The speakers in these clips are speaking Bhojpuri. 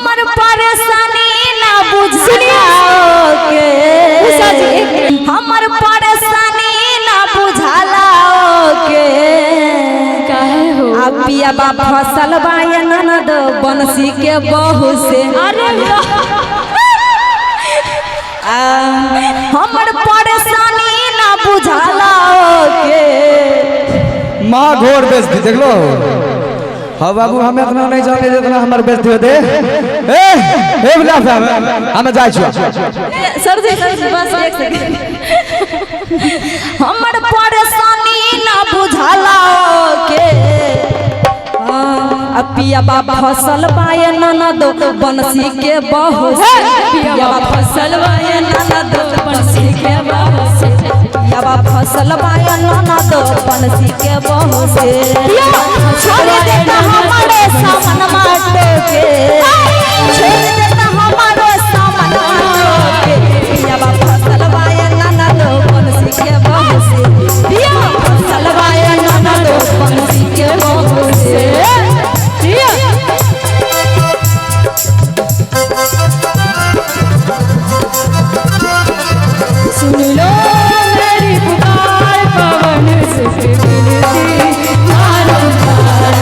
हमर परेशानी ना बुझाओगे, हमर परेशानी ना बुझाओगे। काहे हो पिया बाबा फसल बाय ननद बंसी के बहू से। अरे हमर परेशानी ना बुझाओगे। माँ घोर बेइज्जती देख लो। हाँ बाबू हमें इतना नहीं जाने जितना हमारे बेइज्जती होते। ए बुला हमें जाए छुआ सर जी बस एक सेकंड। हमर परेशानी ना बुझाओगे। पिया बाबा फसल बाय ननद बंसी के बहू से। पिया बाबा फसल बाय ननद बंसी के बहू से। पिया बाबा फसल बाय ननद बंसी के बहू से। छोड़ देता हमारे सामन माटे के, छोड़ देता हमारे सामन माटे के। पिया बाबा फसल बाय ननद बंसी के बहू से। पिया बाबा फसल बाय ननद बंसी के बहू से। सुन लो मेरी पुकार पवन से विनती बारंबार।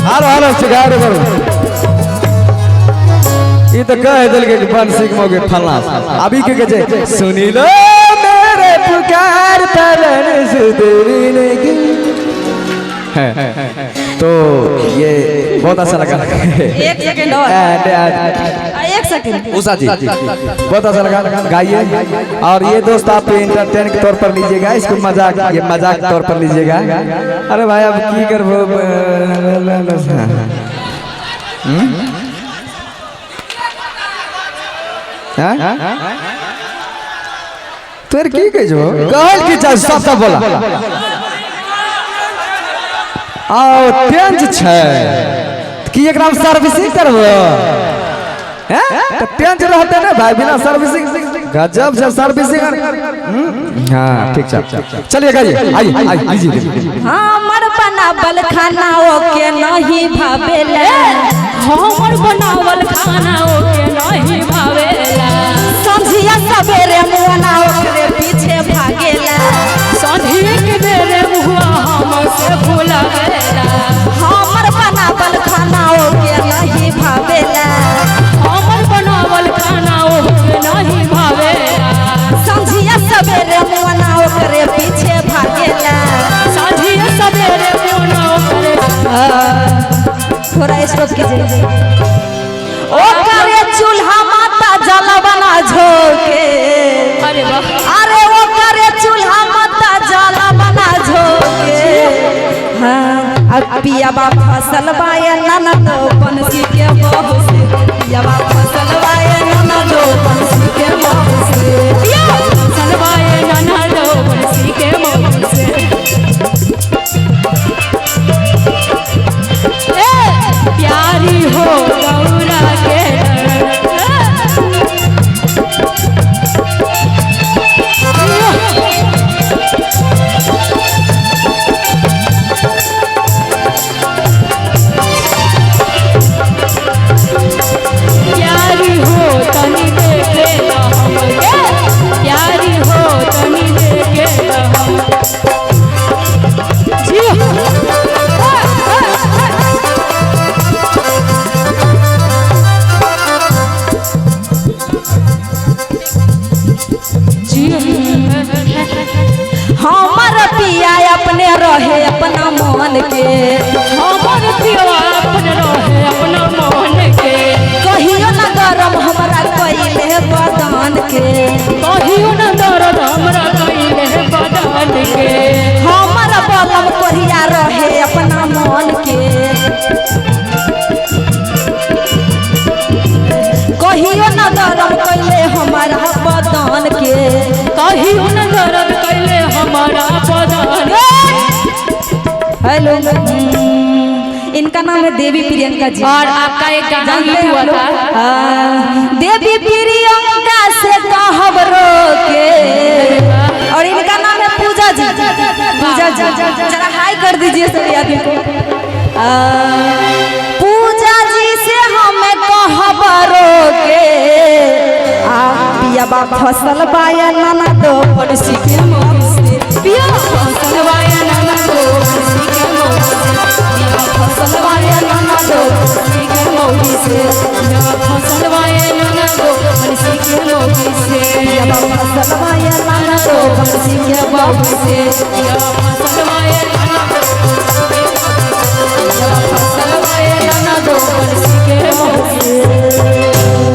हारो सिगार करो। ये तो कह दिल के बंसी के मोगे फलना अभी के जे सुनी लो मेरे पुकार पवन से विनती। तो ये बहुत अच्छा लगा। एक सेकंड और, एक सेकंड। उषा जी बहुत अच्छा लगा, गाइए। और ये दोस्त आप एंटरटेन के तौर पर लीजिएगा, इसको मजाक ये मजाक के तौर पर लीजिएगा। अरे भाई अब की करबो। तोर की कहो कहल की चाह सब बोला। आओ तेज छै कि एकरा में सर्विसिंग करबो। हैं तो तेज रहते ना भाई, बिना सर्विसिंग गजब से सर्विसिंग। हां ठीक है चलिए गाइए आइए लीजिए। हमर बनावल खाना ओके नहीं भावेला। हमर बनावल खाना ओके नहीं भावेला। संझिया सवेरे मुआना ओकरे पीछे भागेला। संझिया के बेरे मुआ हमसे भुलावेला। हमर बनावल खाना ओके नहीं भावेला। हमर बनावल खाना ओके नहीं भावेला। संझिया सवेरे मुआना ओकरे पीछे भागेला। संझिया सवेरे मुआ ओकरे थोड़ा स्टॉप कीजिए। ओकरे चूल्हा माता जलबना झोके। अरे वाह अरे ओकरे चूल्हा माता जलबना झोके। हाँ पिया बा फसल बाय ननद बंसी के बहू से। पिया बा फसल बाय ननद बंसी के बहू से। पिया फसल बाय ननद बंसी के बहू से। प्यारी हो गौरा के प्यारी हो तनी देखे ना हमके। प्यारी हो तनी देखे ना हम जी। हमर पिया अपने रहे अपना मन के। हमर पिया अपने रहे अपना मन के। कहियो न गरम हमरा कइले बदन के। कहियो न दर्द हमरा कइले बदन के। हमर बलम कोरिया रहे अपना मन के। कहियो न गरम कइले हमारा बदन के। कहियो न दर्द कइले हमारा बदन। हेलो इनका नाम है देवी प्रियंका जी। और आपका एक गाना हिट हुआ था। देवी प्रियंका से कहब रोके। और इनका नाम है पूजा जी। पूजा जी जरा हाई कर दीजिए। सर याद पूजा जी से हमें कहबरोगे पियाबा फसल बाया नाना दो पड़ोसी के मौगी से पिया फसल बाया नाना दो पड़ोसी के मौगी से पिया फसल बाया नाना दो पड़ोसी के मौगी से पिया फसल बाया नाना दो पड़ोसी के मौगी से पिया फसल बाया नाना दो पड़ोसी के मौगी से पिया फसल बाया नाना दो फसल बाया नाना दो पड़ोसी